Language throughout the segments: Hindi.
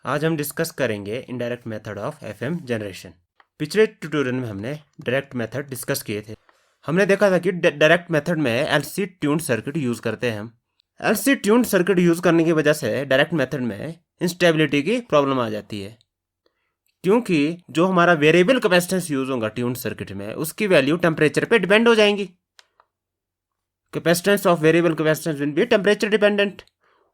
आज हम डिस्कस करेंगे indirect method of FM generation. पिछले ट्यूटोरियल में हमने डायरेक्ट मेथड डिस्कस किए थे। हमने देखा था कि डायरेक्ट मेथड में एलसी ट्यून्ड सर्किट यूज़ करते हैं हम। एलसी ट्यून्ड सर्किट यूज़ करने की वजह से डायरेक्ट मेथड में इंस्टेबिलिटी की प्रॉब्लम आ जाती है, क्योंकि जो हमारा वेरिएबल कैपेसिटेंस यूज़ होगा ट्यून्ड सर्किट में उसकी वैल्यू टेम्परेचर पे डिपेंड हो जाएंगी। Capacitance of variable capacitance will be temperature dependent.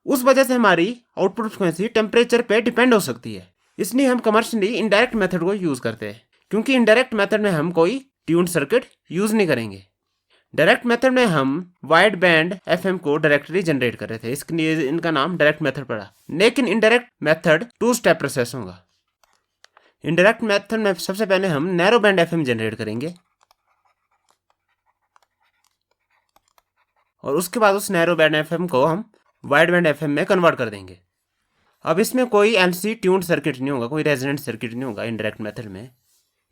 उस वजह से हमारी आउटपुट फ्रिक्वेंसी टेम्परेचर पे डिपेंड हो सकती है। इसलिए हम कमर्शियली इनडायरेक्ट मेथड को यूज़ करते हैं, क्योंकि इनडायरेक्ट मेथड में हम कोई ट्यून्ड सर्किट यूज़ नहीं करेंगे। डायरेक्ट मेथड में हम वाइड बैंड एफएम को डायरेक्टली जनरेट कर रहे थे, इसलिए इनका नाम डायरेक्ट मेथड पड़ा। लेकिन इनडायरेक्ट मेथड 2 स्टेप प्रोसेस होगा। इनडायरेक्ट मेथड में सबसे पहले हम नैरो बैंड एफएम जनरेट करेंगे और उसके बाद उस नैरो बैंड एफएम को हम वाइड बैंड एफएम में कन्वर्ट कर देंगे। अब इसमें कोई एलसी ट्यून्ड सर्किट नहीं होगा, कोई रेजोनेंट सर्किट नहीं होगा इनडायरेक्ट मेथड में,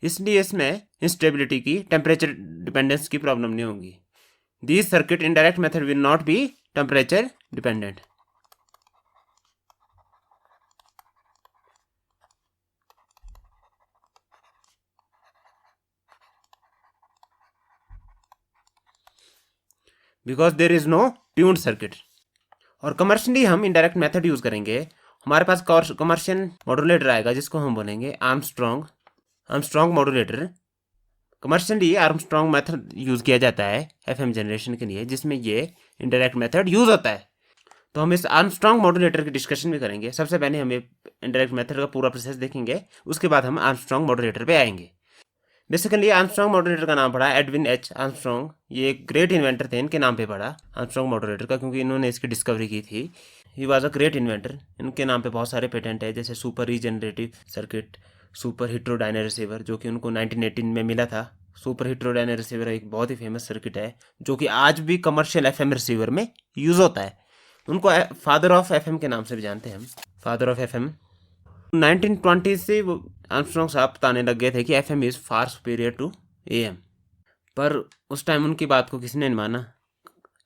इसलिए इसमें इंस्टेबिलिटी की, टेम्परेचर डिपेंडेंस की प्रॉब्लम नहीं होगी। This circuit indirect method will not be temperature dependent. Because there is no tuned circuit. और कमर्शियली हम इनडायरेक्ट मेथड यूज करेंगे। हमारे पास कमर्शियल मॉड्यूलेटर आएगा जिसको हम बोलेंगे Armstrong modulator. Commercially Armstrong method use किया जाता है एफएम जनरेशन के लिए, जिसमें ये इनडायरेक्ट मेथड यूज होता है। तो हम इस आर्मस्ट्रॉन्ग मॉड्यूलेटर की डिस्कशन भी करेंगे। सबसे पहले हम इनडायरेक्ट मेथड का पूरा प्रोसेस देखेंगे, उसके बाद हम आर्मस्ट्रॉन्ग मॉड्यूलेटर पे आएंगे। बेसिकली आर्मस्ट्रॉन्ग मॉड्यूलेटर का नाम पड़ा एडविन एच आर्मस्ट्रॉन्ग। ये एक ग्रेट इन्वेंटर थे, इनके नाम पे पड़ा आर्मस्ट्रॉन्ग मॉड्यूलेटर का, क्योंकि इन्होंने इसकी डिस्कवरी की थी। He was a great inventor. इनके नाम पे बहुत सारे पेटेंट है, जैसे super regenerative circuit, super heterodyne receiver, जो कि उनको 1918 में मिला था। सुपर हेटेरोडाइनल रिसीवर एक बहुत ही फेमस सर्किट है, जो कि आज भी कमर्शियल एफएम रिसीवर में यूज होता है। उनको फादर ऑफ एफएम के नाम से भी जानते हैं हम, फादर ऑफ एफएम। 1920 से वो आर्मस्ट्रॉन्ग साहब बताने लग गए थे कि FM is far superior to AM, पर उस टाइम उनकी बात को किसी ने नहीं माना।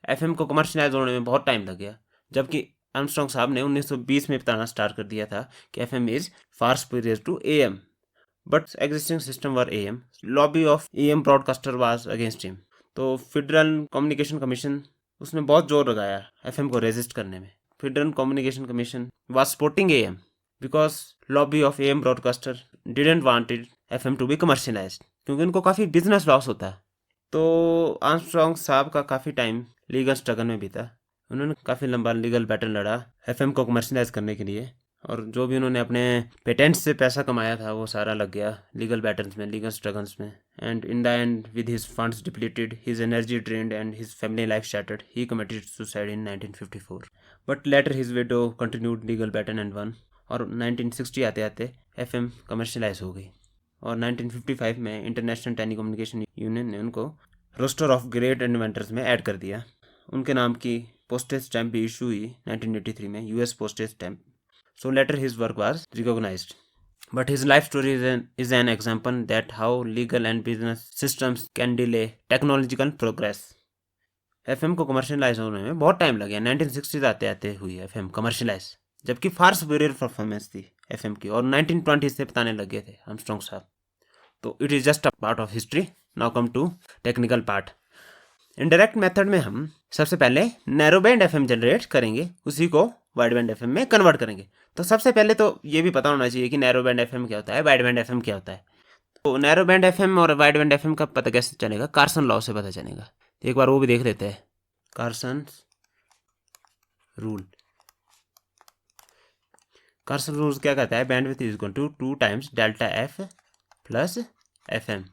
एफएम को कमर्शलाइज होने में बहुत टाइम लग गया, जबकि आर्मस्ट्रॉन्ग साहब ने 1920 में बताना स्टार्ट कर दिया था कि FM is far superior to AM, but existing system were AM. Lobby of AM broadcaster was against him. तो फेडरल कम्युनिकेशन कमीशन उसमें बहुत जोर लगाया एफएम को रेजिस्ट करने में। Federal communication commission was supporting AM because lobby of AM broadcaster didn't wanted FM to be commercialized, क्योंकि उनको काफ़ी बिजनेस लॉस होता है। तो आर्मस्ट्रॉन्ग साहब का काफ़ी टाइम लीगल स्ट्रगल में बीता। उन्होंने काफ़ी लंबा लीगल बैटल लड़ा FM को कमर्शलाइज करने के लिए, और जो भी उन्होंने अपने पेटेंट्स से पैसा कमाया था वो सारा लग गया लीगल बैटल्स में, लीगल स्ट्रगल्स में। And in the end with his funds depleted, his energy drained and his family life shattered, he committed suicide in 1954, but later his window continued legal battle and one. और 1960 आते आते एफएम कमर्शलाइज हो गई, और 1955 में इंटरनेशनल टेलीकम्युनिकेशन यूनियन ने उनको रोस्टर ऑफ ग्रेट इन्वेंटर्स में ऐड कर दिया। उनके नाम की पोस्टेज स्टैम्प भी इशू हुई 1983 में, US postage stamp. So later his work was recognised, but his life story is an example that how legal and business systems can delay technological progress. FM को कमर्शलाइज होने में बहुत टाइम लग गया, 1960 आते आते हुई एफएम कमर्शलाइज, जबकि फार सुपीरियर परफॉर्मेंस थी एफएम की, और 1920 से बताने लगे थे आर्मस्ट्रॉन्ग साहब। तो it is just a part of history. Now come to technical part. Indirect method में हम सबसे पहले नैरो बैंड एफएम जनरेट करेंगे, उसी को वाइड बैंड एफएम में कन्वर्ट करेंगे। तो सबसे पहले तो ये भी पता होना चाहिए कि नैरो बैंड एफएम क्या होता है, वाइड बैंड एफएम क्या होता है। तो नैरो बैंड एफएम और वाइड बैंड एफएम का पता कैसे चलेगा? कार्सन लॉ से पता चलेगा। तो एक बार वो भी देख लेते हैं, कार्सन रूल। कार्सन रूल क्या कहता है? Bandwidth is equal to 2 times delta F plus F M.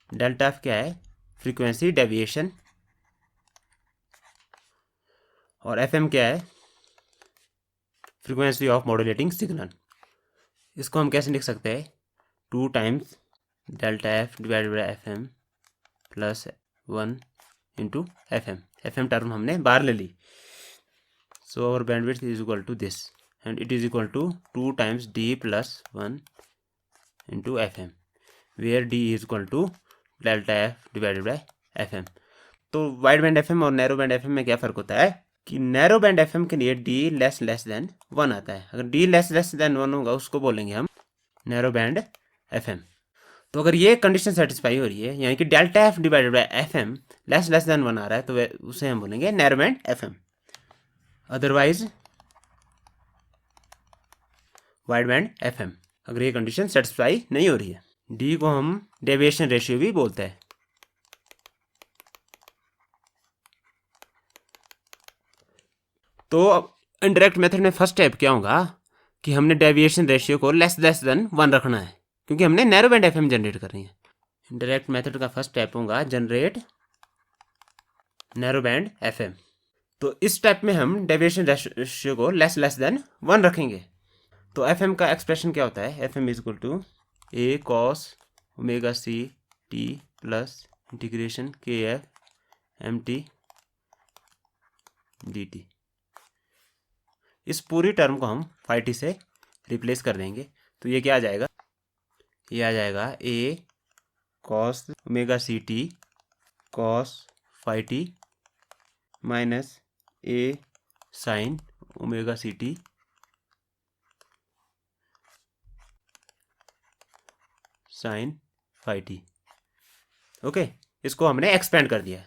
Delta F क्या है? फ्रीक्वेंसी डेविएशन, और एफ एम क्या है? Frequency of modulating signal. इसको हम कैसे लिख सकते हैं? 2 times delta F divided by F M plus 1 into F M. F M term हमने बाहर ले ली। So our bandwidth is equal to this, and it is equal to 2 times d plus 1 into fm, where d is equal to delta f divided by fm। तो वाइड बैंड एफएम और नैरो बैंड एफएम में क्या फ़र्क होता है? कि नैरो बैंड एफएम के लिए डी लेस देन 1 आता है। अगर डी लेस देन 1 होगा उसको बोलेंगे हम नैरो बैंड एफएम। तो अगर ये कंडीशन सेटिस्फाई हो रही है, यानी कि delta F divided by FM less than 1 आ रहा है, तो उसे हम बोलेंगे narrow band FM. Otherwise wide band FM, अगर ये कंडीशन सेटिस्फाई नहीं हो रही है। डी को हम डेविएशन रेशियो भी बोलते हैं। तो इनडायरेक्ट मेथड में फर्स्ट स्टेप क्या होगा कि हमने डेविएशन रेशियो को लेस देन 1 रखना है, क्योंकि हमने नैरो बैंड एफएम जनरेट करनी है। इनडायरेक्ट मेथड का फर्स्ट स्टेप होगा जनरेट नैरो बैंड एफएम। तो इस स्टेप में हम डेविएशन रेशियो को लेस देन 1 रखेंगे। तो एफएम का एक्सप्रेशन क्या होता है? FM is equal to A cos omega C T plus integration K F M T D T. इस पूरी टर्म को हम फाई टी से रिप्लेस कर देंगे। तो ये क्या आ जाएगा? ये आ जाएगा A cos omega C T cos phi T minus A sine omega C T sine phi T. Okay, इसको हमने एक्सपेंड कर दिया।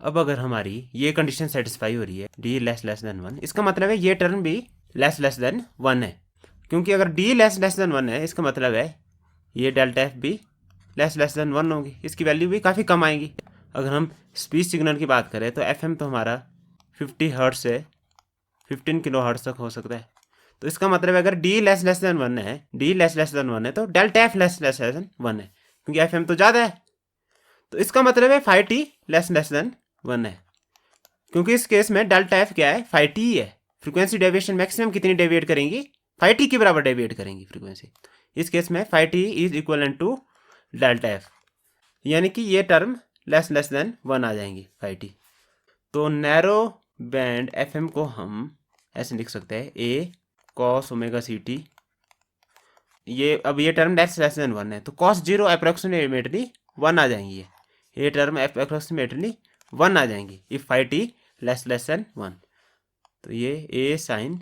अब अगर हमारी ये कंडीशन सेटिस्फाई हो रही है डी लेस देन 1, इसका मतलब है ये टर्म भी लेस देन 1 है, क्योंकि अगर डी लेस देन 1 है इसका मतलब है ये डेल्टा एफ भी लेस देन 1 होगी, इसकी वैल्यू भी काफ़ी कम आएगी। अगर हम स्पीच सिग्नल की बात करें तो एफएम तो हमारा 50 हर्ट्ज से 15 किलो हर्ट्ज तक हो सकता है। तो इसका मतलब है अगर डी लेस देन 1 है, डी लेस देन 1 है तो डेल्टा एफ लेस देन 1 है, क्योंकि एफएम तो ज़्यादा है। तो इसका मतलब है फाई टी लेस देन 1 है, क्योंकि इस केस में डेल्टा एफ क्या है? फाई टी है। फ्रीक्वेंसी डेविएशन मैक्सिमम कितनी डेविएट करेंगी? फाई टी के बराबर डेविएट करेंगी फ्रीक्वेंसी। इस केस में phi T is equivalent to delta F, यानी कि ये टर्म लेस देन 1 आ जाएंगी फाई टी। तो नैरो बैंड एफएम को हम ऐसे लिख सकते हैं A cos omega C T. ये अब ये टर्म लेस देन 1 है तो कॉस जीरो अप्रोक्सीमेटली 1 आ जाएंगी। ये टर्म अप्रोक्सीमेटली 1 आ जाएंगी if phi T less than 1। तो ये A sine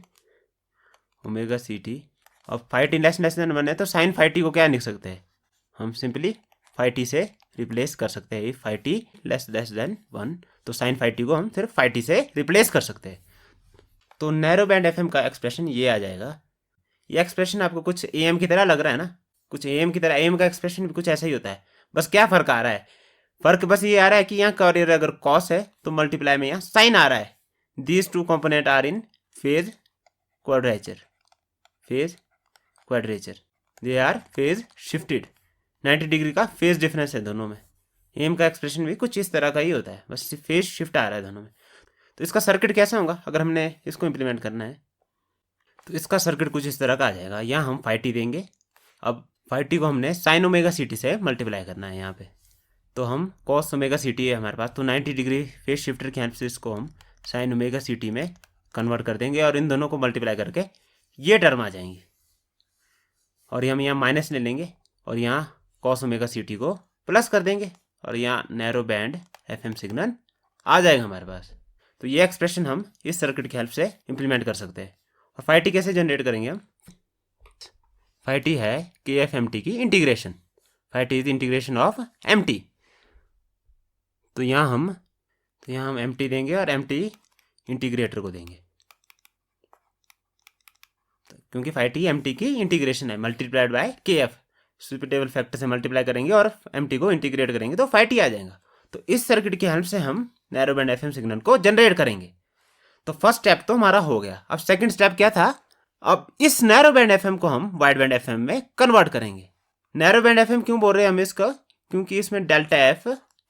omega C T, अब फाई टी लेस देन 1 है तो साइन फाई टी को क्या लिख सकते हैं? हम सिंपली फाई टी से रिप्लेस कर सकते हैं। If phi T less than 1 तो साइन फाई टी को हम सिर्फ फाई टी से रिप्लेस कर सकते हैं। तो नैरो बैंड एफएम का एक्सप्रेशन ये आ जाएगा। ये एक्सप्रेशन आपको कुछ एएम की तरह लग रहा है ना? कुछ एएम की तरह। एएम का एक्सप्रेशन भी कुछ ऐसा ही होता है, बस क्या फ़र्क आ रहा है? फ़र्क बस ये आ रहा है कि यहाँ कॉरियर अगर कॉस है तो मल्टीप्लाई में यहाँ साइन आ रहा है। These two component are in phase quadrature, they are phase shifted. 90 degree का फेज डिफरेंस है दोनों में। एम का एक्सप्रेशन भी कुछ इस तरह का ही होता है, बस फेज शिफ्ट आ रहा है दोनों में। तो इसका सर्किट कैसा होगा अगर हमने इसको इम्प्लीमेंट करना है? तो इसका सर्किट कुछ इस तरह का आ जाएगा। यहाँ हम फाई टी देंगे। अब फाई टी को हमने साइन ओमेगा सी टी से मल्टीप्लाई करना है यहाँ पे। तो हम कॉस ओमेगा सी टी है हमारे पास, तो 90 डिग्री फेज शिफ्टर की हेल्प से इसको हम साइन ओमेगा सी टी में कन्वर्ट कर देंगे और इन दोनों को मल्टीप्लाई करके ये टर्म आ जाएंगी। और हम यहाँ माइनस ले लेंगे और यहाँ कॉस ओमेगा सी टी को प्लस कर देंगे और यहाँ नैरो बैंड एफएम सिग्नल आ जाएगा हमारे पास। तो ये एक्सप्रेशन हम इस सर्किट की हेल्प से इम्प्लीमेंट कर सकते हैं। और फाई टी कैसे जनरेट करेंगे हम? फाई टी है के एफ एम टी की integration. Phi T is integration of M T. तो यहाँ हम एम टी देंगे और एम टी इंटीग्रेटर को देंगे, क्योंकि फाई टी एम टी की इंटीग्रेशन है मल्टीप्लाइड बाय के एफ। सुपरटेबल फैक्टर से मल्टीप्लाई करेंगे और एम टी को इंटीग्रेट करेंगे तो फाई टी आ जाएगा। तो इस सर्किट की हेल्प से हम नैरो बैंड एफएम सिग्नल को जनरेट करेंगे। तो फर्स्ट स्टेप तो हमारा हो गया। अब सेकंड स्टेप क्या था? अब इस नैरो बैंड एफएम को हम वाइड बैंड एफएम में कन्वर्ट करेंगे। नैरो बैंड एफएम क्यों बोल रहे हैं हम इसका? क्योंकि इसमें डेल्टा एफ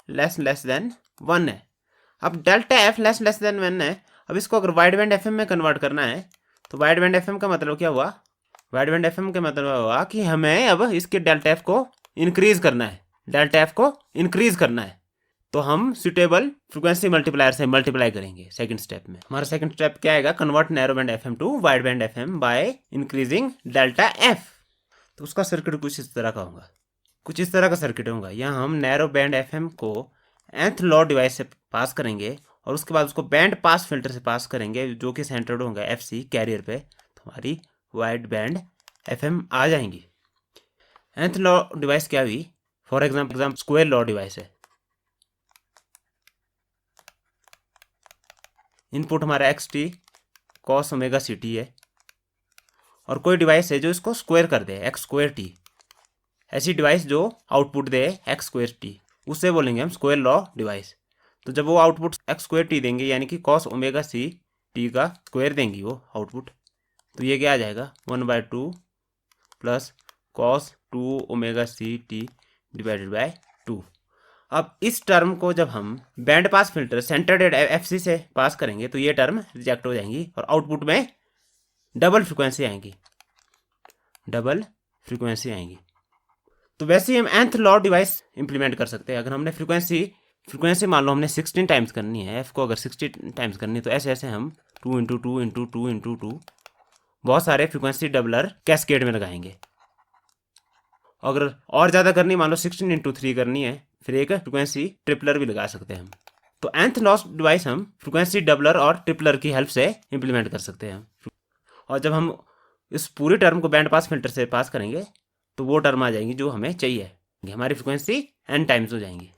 लेस देन 1 है। अब डेल्टा एफ लेस देन 1 है। अब इसको अगर वाइड बैंड एफएम में कन्वर्ट करना है तो वाइड बैंड एफएम का मतलब क्या हुआ? वाइड बैंड एफएम का मतलब हुआ कि हमें अब इसके डेल्टा एफ को इंक्रीज करना है। डेल्टा एफ को इंक्रीज करना है तो हम सुटेबल फ्रीक्वेंसी मल्टीप्लायर से मल्टीप्लाई करेंगे सेकंड स्टेप में। हमारा सेकंड स्टेप क्या आएगा? Convert narrow band FM to wide band FM by increasing delta F. तो उसका सर्किट कुछ इस तरह का होगा। कुछ इस तरह का सर्किट होगा। यहाँ हम नैरो बैंड एफएम को nth लॉ डिवाइस से पास करेंगे और उसके बाद उसको बैंड पास फिल्टर से पास करेंगे जो कि सेंटर्ड होगा FC कैरियर पे, तो हमारी वाइड बैंड FM आ जाएंगी। nth लॉ डिवाइस क्या हुई? For example square law device है। इनपुट हमारा XT cos ओमेगा CT है, और कोई डिवाइस है जो इसको स्क्वायर कर दे x स्क्वायर टी। ऐसी डिवाइस जो आउटपुट दे x स्क्वायर टी, उससे बोलेंगे हम स्क्वायर लॉ डिवाइस। तो जब वो आउटपुट x स्क्वायर टी देंगे यानी कि cos ओमेगा CT का स्क्वायर देंगी वो आउटपुट, तो ये क्या आ जाएगा 1/2 plus cos 2 omega CT divided by 2। अब इस टर्म को जब हम band pass filter centred FC से पास करेंगे तो ये टर्म रिजेक्ट हो जाएंगी और आउटपुट में डबल फ्रिक्वेंसी आएंगी। तो वैसे ही हम nth लॉ डिवाइस इंप्लीमेंट कर सकते हैं। अगर हमने फ्रिक्वेंसी मान लो हमने 16 टाइम्स करनी है, f को अगर 16 टाइम्स करनी है, तो ऐसे हम 2 × 2 × 2 × 2 बहुत सारे फ्रिक्वेंसी डबलर कैस्केड में लगाएंगे। अगर और ज़्यादा करनी, मान लो 16 × 3 करनी है, फिर एक फ्रिक्वेंसी ट्रिपलर भी लगा सकते हैं हम। तो nth लॉ डिवाइस हम फ्रिक्वेंसी डबलर और ट्रिपलर की हेल्प से इंप्लीमेंट कर सकते हैं। और जब हम इस पूरी टर्म को बैंड पास फिल्टर से पास करेंगे तो वो टर्म आ जाएंगी जो हमें चाहिए, हमारी फ्रिक्वेंसी n टाइम्स हो जाएंगी।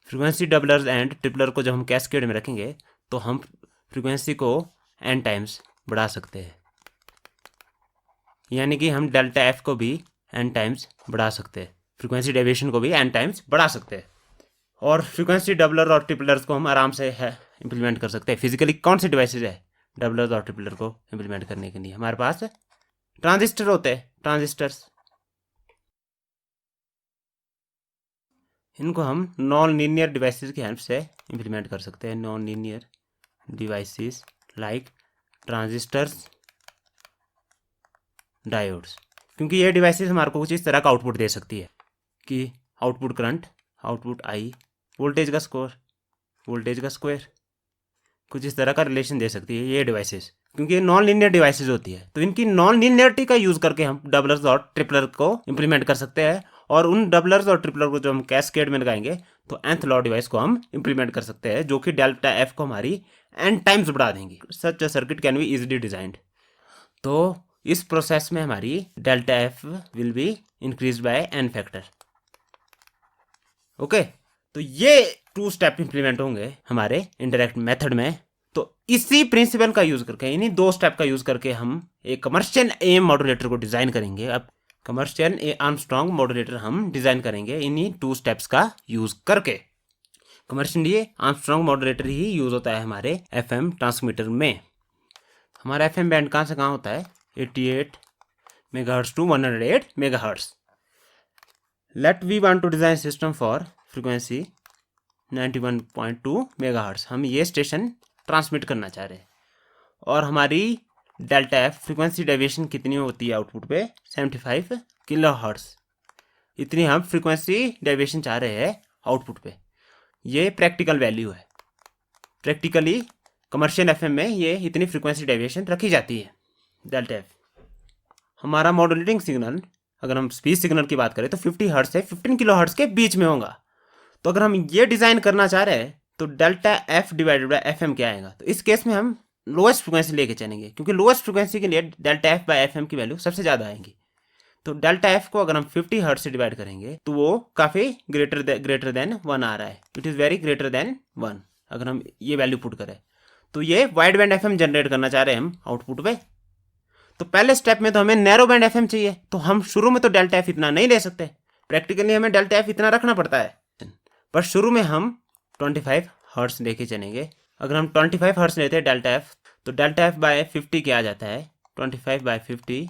फ्रिक्वेंसी डबलर एंड ट्रिपलर को जब हम कैस्केड में रखेंगे तो हम फ्रिक्वेंसी को n टाइम्स बढ़ा सकते हैं, यानी कि हम डेल्टा f को भी n टाइम्स बढ़ा सकते हैं, फ्रिक्वेंसी डेविएशन को भी n टाइम्स बढ़ा सकते हैं। और फ्रिक्वेंसी डबलर और ट्रिपलर्स को हम आराम से इंप्लीमेंट कर सकते हैं। फिजिकली कौन से डिवाइसेज है डबलर और ट्रिपलर को इंप्लीमेंट करने के लिए? हमारे पास ट्रांजिस्टर होते हैं, ट्रांजिस्टर्स। इनको हम नॉन लीनियर डिवाइसेस की हेल्प से इंप्लीमेंट कर सकते हैं। Non linear devices like transistors, diodes, क्योंकि ये डिवाइसेस हमारे को कुछ इस तरह का आउटपुट दे सकती है कि output current, output I, voltage का स्क्वायर, कुछ इस तरह का रिलेशन दे सकती है ये डिवाइसेस, क्योंकि ये नॉन लीनियर डिवाइसेस होती है। तो इनकी नॉन लीनियरिटी का यूज करके हम डबलर्स और ट्रिपलर को इंप्लीमेंट कर सकते हैं, और उन डबलर्स और ट्रिपलर को जो हम कैस्केड में लगाएंगे तो nth लॉ डिवाइस को हम इंप्लीमेंट कर सकते हैं, जो कि डेल्टा f को हमारी n टाइम्स बढ़ा देंगी। Such a circuit can be easily designed. तो इस प्रोसेस में हमारी delta f will be increase by n factor. Okay, तो ये 2 स्टेप इंप्लीमेंट होंगे हमारे इंडायरेक्ट मेथड में। तो इसी प्रिंसिपल का यूज करके, इन्हीं 2 स्टेप का यूज करके हम एक कमर्शियल AM मॉड्यूलेटर को डिजाइन करेंगे। अब कमर्शियल आर्मस्ट्रॉन्ग मॉड्यूलेटर हम डिजाइन करेंगे इन्हीं 2 स्टेप्स का यूज करके। कमर्शियल आर्मस्ट्रॉन्ग मॉड्यूलेटर ही यूज होता है हमारे FM ट्रांसमीटर में। हमारा FM बैंड कहाँ से कहाँ होता है? 88 megahertz to 108 megahertz. Let we want to design system for frequency 91.2 megahertz. हम ये स्टेशन ट्रांसमिट करना चाह रहे हैं, और हमारी डेल्टा f फ्रीक्वेंसी डेविएशन कितनी होती है आउटपुट पे? 75 किलोहर्ट्ज। इतनी हम फ्रीक्वेंसी डेविएशन चाह रहे हैं आउटपुट पे। ये प्रैक्टिकल वैल्यू है। प्रैक्टिकली कमर्शियल FM में ये इतनी फ्रीक्वेंसी डेविएशन रखी जाती है डेल्टा f। हमारा मॉड्यूलेटिंग सिग्नल, अगर हम स्पीच सिग्नल की बात करें तो 50 हर्ट्ज से 15 किलो हर्ट्ज के बीच में होगा। तो अगर हम ये डिजाइन करना चाह रहे हैं तो delta f divided by FM क्या आएगा? तो इस केस में हम लोएस्ट फ्रिक्वेंसी लेके चलेंगे, क्योंकि लोएस्ट फ्रिक्वेंसी के लिए डेल्टा f बाय FM की वैल्यू सबसे ज़्यादा आएंगी। तो डेल्टा f को अगर हम 50 हर्ट्ज से डिवाइड करेंगे तो वो काफ़ी ग्रेटर देन 1 आ रहा है। It is very greater than 1। अगर हम ये वैल्यू पुट करें तो ये वाइड बैंड FM जनरेट करना चाह रहे हैं हम आउटपुट पे। तो पहले स्टेप में तो हमें नैरो बैंड FM चाहिए, तो हम शुरू में तो डेल्टा f इतना नहीं ले सकते। प्रैक्टिकली हमें डेल्टा f इतना रखना पड़ता है, पर शुरू में हम 25 हर्ट्ज लेके चलेंगे। अगर हम 25 हर्ट्ज लेते हैं डेल्टा f, तो डेल्टा f बाय 50 क्या आ जाता है? 25 बाय 50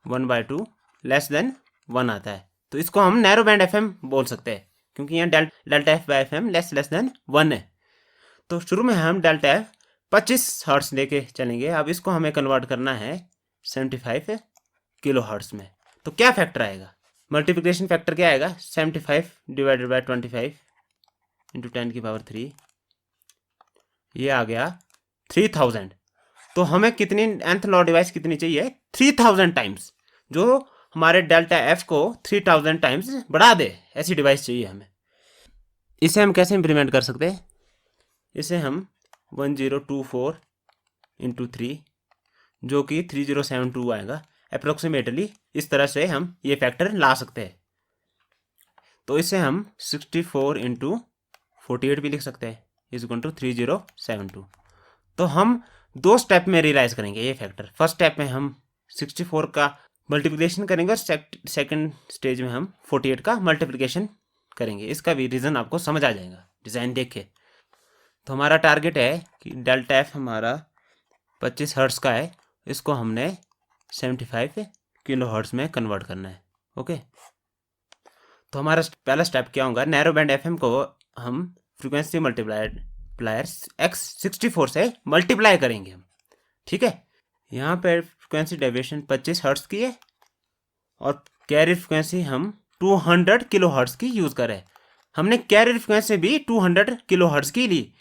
1/2 लेस देन 1 आता है। तो इसको हम नैरो बैंड FM बोल सकते हैं, क्योंकि यहाँ delta f by FM less than 1 है। तो शुरू में हम डेल्टा f 25 हर्ट्ज लेके चलेंगे। अब इसको हमें कन्वर्ट करना है 75 किलो हर्ट्ज में। तो क्या फैक्टर आएगा? मल्टीप्लिकेशन फैक्टर क्या आएगा? 75 डिवाइडेड बाय 25 इंटू 10 की पावर 3, ये आ गया 3000। तो हमें कितनी nth लॉ डिवाइस कितनी चाहिए? 3000 टाइम्स, जो हमारे डेल्टा f को 3000 टाइम्स बढ़ा दे, ऐसी डिवाइस चाहिए हमें। इसे हम कैसे इंप्लीमेंट कर सकते हैं? इसे हम 1024 इंटू 3 जो कि 3072 आएगा अप्रोक्सीमेटली। इस तरह से हम ये फैक्टर ला सकते हैं। तो इसे हम 64 इंटू 48 भी लिख सकते हैं इज इक्वल टू 3072। तो हम दो स्टेप में रियलाइज करेंगे ये फैक्टर। फर्स्ट स्टेप में हम 64 का मल्टीप्लिकेशन करेंगे और सेकंड स्टेज में हम 48 का मल्टीप्लिकेशन करेंगे। इसका भी रीज़न आपको समझ आ जाएगा डिज़ाइन देख के। तो हमारा टारगेट है कि डेल्टा एफ हमारा 25 हर्ट्स का है, इसको हमने 75 किलो हर्ट्स में कन्वर्ट करना है। ओके, तो हमारा पहला स्टेप क्या होगा, नैरो बैंड एफएम को हम फ्रीक्वेंसी मल्टीप्लायर x64 से मल्टीप्लाई करेंगे हम। ठीक है, यहाँ पर फ्रीक्वेंसी डेविएशन 25 हर्ट्स की है और कैरियर फ्रीक्वेंसी हम 200 किलो हर्ट्स की यूज़ करें। हमने कैरियर फ्रीक्वेंसी भी 200 किलो हर्ट्स की ली,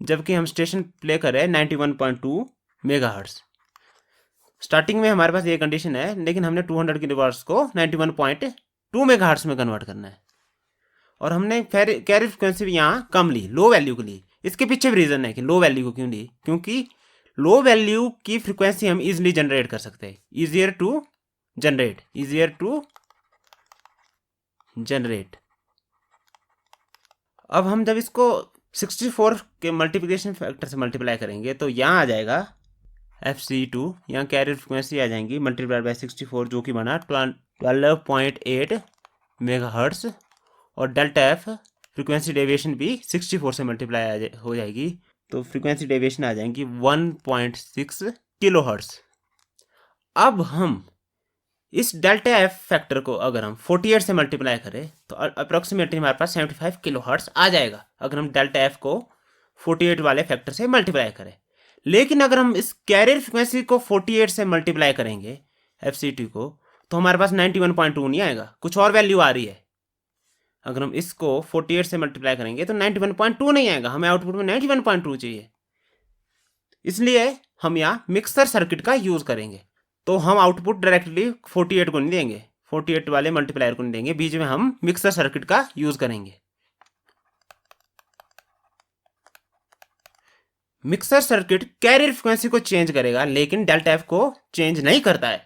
जबकि हम स्टेशन प्ले कर रहे हैं 91.2 मेगा हर्ट्स। स्टार्टिंग में हमारे पास ये कंडीशन है, लेकिन हमने 200 किलो हर्ट्स को 91.2 मेगा हर्ट्स में कन्वर्ट करना है और हमने कैरियर फ्रिक्वेंसी भी यहाँ कम ली, लो वैल्यू को ली। इसके पीछे भी रीज़न है कि लो वैल्यू को क्यों ली, क्योंकि लो वैल्यू की फ्रिक्वेंसी हम इजीली जनरेट कर सकते हैं। Easier to generate. अब हम जब इसको 64 के मल्टीप्लिकेशन फैक्टर से मल्टीप्लाई करेंगे तो यहाँ आ जाएगा FC2, यहाँ कैरियर फ्रिक्वेंसी आ जाएंगी मल्टीप्लाइड बाय 64 जो कि बना 12.8 मेगा हर्ट्स और डेल्टा एफ फ्रिक्वेंसी डेविएशन भी 64 से मल्टीप्लाई हो जाएगी, तो फ्रिक्वेंसी डेविएशन आ जाएंगी 1.6 किलो हर्ट्स। अब हम इस डेल्टा एफ फैक्टर को अगर हम 48 से मल्टीप्लाई करें तो अप्रोक्सीमेटली हमारे पास 75 किलो हर्ट्स आ जाएगा, अगर हम डेल्टा एफ को 48 वाले फैक्टर से मल्टीप्लाई करें। लेकिन अगर हम इस कैरियर फ्रिक्वेंसी को 48 से मल्टीप्लाई करेंगे FC2 को, तो हमारे पास 91.2 नहीं आएगा, कुछ और वैल्यू आ रही है। अगर हम इसको 48 से मल्टीप्लाई करेंगे तो 91.2 नहीं आएगा, हमें आउटपुट में 91.2 चाहिए। इसलिए हम यहाँ मिक्सर सर्किट का यूज करेंगे। तो हम आउटपुट डायरेक्टली 48 को नहीं देंगे, 48 वाले मल्टीप्लायर को नहीं देंगे, बीच में हम मिक्सर सर्किट का यूज करेंगे। मिक्सर सर्किट कैरियर फ्रिक्वेंसी को चेंज करेगा लेकिन डेल्टा एफ को चेंज नहीं करता है।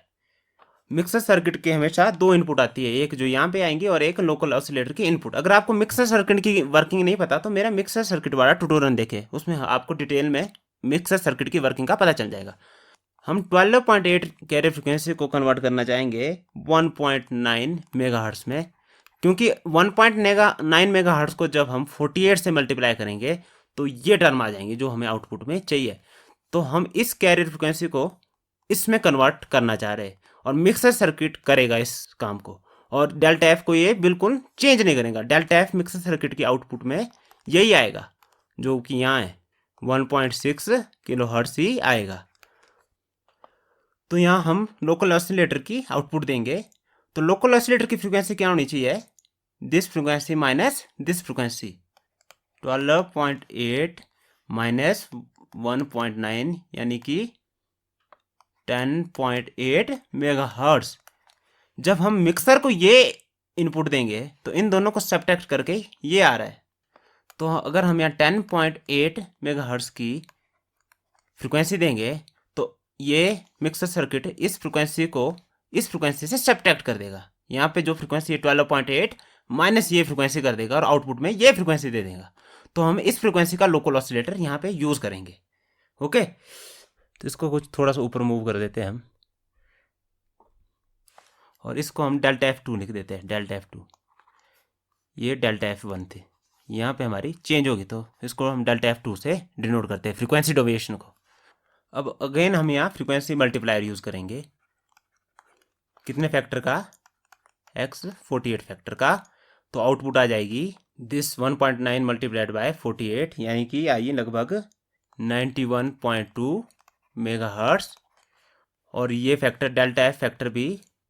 मिक्सर सर्किट के हमेशा दो इनपुट आती है, एक जो यहाँ पे आएंगे और एक लोकल ऑसिलेटर की इनपुट। अगर आपको मिक्सर सर्किट की वर्किंग नहीं पता तो मेरा मिक्सर सर्किट वाला ट्यूटोरियल देखें, उसमें आपको डिटेल में मिक्सर सर्किट की वर्किंग का पता चल जाएगा। हम 12.8 कैरियर फ्रिक्वेंसी को कन्वर्ट करना चाहेंगे 1.9 मेगाहर्ट्ज में, क्योंकि 1.9 मेगाहर्ट्ज को जब हम 48 से मल्टीप्लाई करेंगे तो ये टर्म आ जाएंगे जो हमें आउटपुट में चाहिए। तो हम इस कैरियर फ्रिक्वेंसी को इसमें कन्वर्ट करना चाह रहे हैं और मिक्सर सर्किट करेगा इस काम को, और डेल्टा एफ को ये बिल्कुल चेंज नहीं करेगा। डेल्टा एफ मिक्सर सर्किट की आउटपुट में यही आएगा जो कि यहाँ है 1.6 किलो हर्ट्ज ही आएगा। तो यहाँ हम लोकल ऑसिलेटर की आउटपुट देंगे। तो लोकल ऑसिलेटर की फ्रीक्वेंसी क्या होनी चाहिए, this frequency minus this frequency, 12.8 minus 1.9 यानी कि 10.8 मेगाहर्ट्ज। जब हम मिक्सर को ये इनपुट देंगे तो इन दोनों को सब्ट्रैक्ट करके ये आ रहा है। तो अगर हम यहाँ 10.8 मेगाहर्ट्ज की फ्रीक्वेंसी देंगे तो ये मिक्सर सर्किट इस फ्रीक्वेंसी को इस फ्रीक्वेंसी से सब्ट्रैक्ट कर देगा। यहाँ पे जो फ्रीक्वेंसी है 12.8 माइनस ये फ्रीक्वेंसी कर देगा और आउटपुट में ये फ्रीक्वेंसी दे देगा। तो हम इस फ्रीक्वेंसी का लोकल ऑसिलेटर यहाँ पे यूज़ करेंगे। ओके, तो इसको कुछ थोड़ा सा ऊपर मूव कर देते हैं हम और इसको हम डेल्टा F2 लिख देते हैं। डेल्टा F2, ये डेल्टा F1 थे, यहाँ पे हमारी चेंज होगी तो इसको हम डेल्टा F2 से डिनोट करते हैं फ्रीक्वेंसी डेविएशन को। अब अगेन हम यहाँ फ्रीक्वेंसी मल्टीप्लायर यूज़ करेंगे, कितने फैक्टर का, x48 फैक्टर का। तो आउटपुट आ जाएगी दिस 1.9 मल्टीप्लाइड बाय 48 यानी कि आइए लगभग 91.2 मेगाहर्ट्ज। और ये फैक्टर डेल्टा एफ फैक्टर भी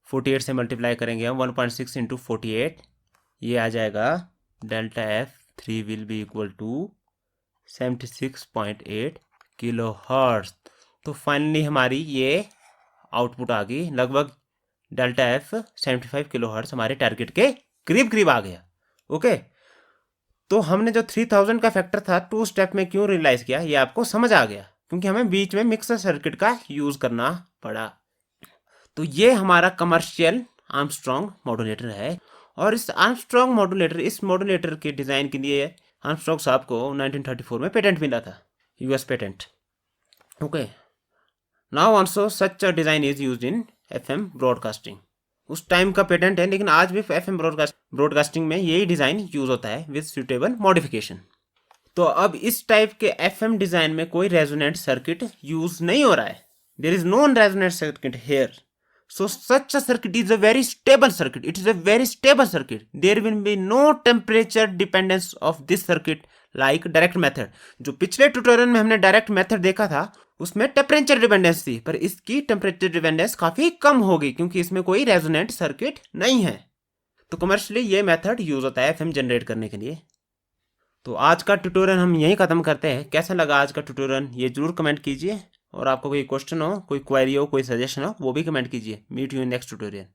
48 से मल्टीप्लाई करेंगे हम 1.6 इंटू 48, ये आ जाएगा delta F3 will be equal to 76.8 kilo hertz. तो फाइनली हमारी ये आउटपुट आ गई, लगभग डेल्टा एफ 75 किलो हर्ट्ज हमारे टारगेट के करीब करीब आ गया। ओके, तो हमने जो 3000 का फैक्टर था 2 स्टेप में क्यों रियलाइज किया, ये आपको समझ आ गया, क्योंकि हमें बीच में मिक्सर सर्किट का यूज करना पड़ा। तो ये हमारा कमर्शियल आर्मस्ट्रॉन्ग मॉड्यूलेटर है। और इस आर्मस्ट्रॉन्ग मॉड्यूलेटर, इस मॉड्यूलेटर के डिजाइन के लिए आर्मस्ट्रॉन्ग साहब को 1934 में पेटेंट मिला था, US patent. Okay, now also such a design is used in FM broadcasting. उस टाइम का पेटेंट है, लेकिन आज भी एफएम ब्रॉडकास्टिंग में यही डिजाइन यूज होता है विद सुटेबल मॉडिफिकेशन। तो अब इस टाइप के एफएम डिजाइन में कोई रेजोनेंट सर्किट यूज नहीं हो रहा है। There is no resonant circuit here, so such a circuit is a very stable circuit. It is a very stable circuit. There will be no temperature dependence of this circuit like direct method. जो पिछले ट्यूटोरियल में हमने डायरेक्ट मेथड देखा था उसमें टेम्परेचर डिपेंडेंस थी, पर इसकी टेम्परेचर डिपेंडेंस काफी कम होगी क्योंकि इसमें कोई रेजोनेंट सर्किट नहीं है। तो कमर्शियली ये मेथड यूज होता है एफएम जनरेट करने के लिए। तो आज का ट्यूटोरियल हम यहीं खत्म करते हैं। कैसा लगा आज का ट्यूटोरियल ये जरूर कमेंट कीजिए, और आपको कोई क्वेश्चन हो, कोई क्वेरी हो, कोई सजेशन हो, वो भी कमेंट कीजिए। Meet you in next tutorial.